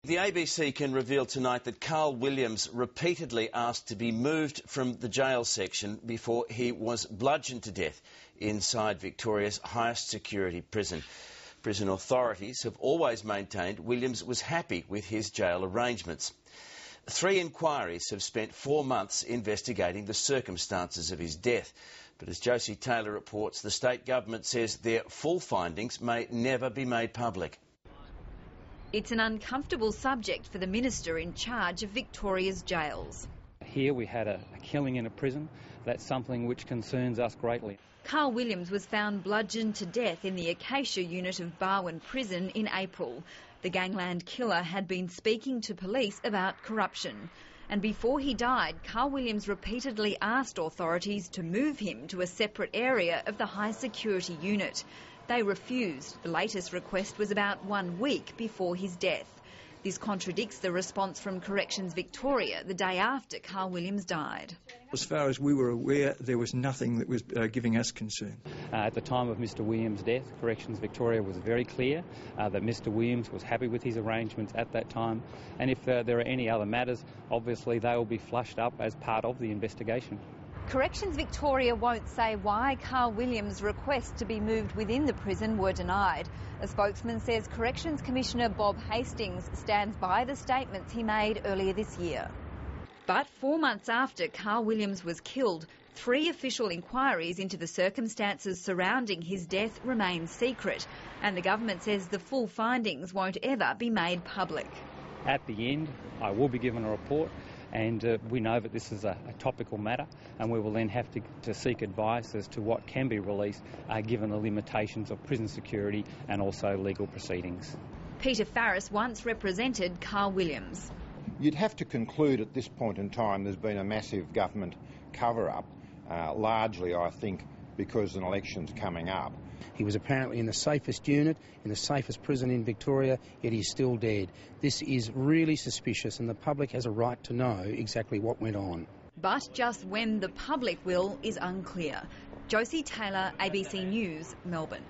The ABC can reveal tonight that Carl Williams repeatedly asked to be moved from the jail section before he was bludgeoned to death inside Victoria's highest security prison. Prison authorities have always maintained Williams was happy with his jail arrangements. 3 inquiries have spent 4 months investigating the circumstances of his death. But as Josie Taylor reports, the state government says their full findings may never be made public. It's an uncomfortable subject for the minister in charge of Victoria's jails. Here we had a killing in a prison. That's something which concerns us greatly. Carl Williams was found bludgeoned to death in the Acacia unit of Barwon Prison in April. The gangland killer had been speaking to police about corruption. And before he died, Carl Williams repeatedly asked authorities to move him to a separate area of the high security unit. They refused. The latest request was about 1 week before his death. This contradicts the response from Corrections Victoria the day after Carl Williams died. As far as we were aware, there was nothing that was giving us concern. At the time of Mr Williams' death, Corrections Victoria was very clear that Mr Williams was happy with his arrangements at that time, and if there are any other matters, obviously they will be flushed up as part of the investigation. Corrections Victoria won't say why Carl Williams' requests to be moved within the prison were denied. A spokesman says Corrections Commissioner Bob Hastings stands by the statements he made earlier this year. But 4 months after Carl Williams was killed, 3 official inquiries into the circumstances surrounding his death remain secret, and the government says the full findings won't ever be made public. At the end, I will be given a report. And we know that this is a topical matter, and we will then have to seek advice as to what can be released given the limitations of prison security and also legal proceedings. Peter Farris once represented Carl Williams. You'd have to conclude at this point in time there's been a massive government cover-up, largely I think because an election's coming up. He was apparently in the safest unit, in the safest prison in Victoria, yet he's still dead. This is really suspicious, and the public has a right to know exactly what went on. But just when the public will is unclear. Josie Taylor, ABC News, Melbourne.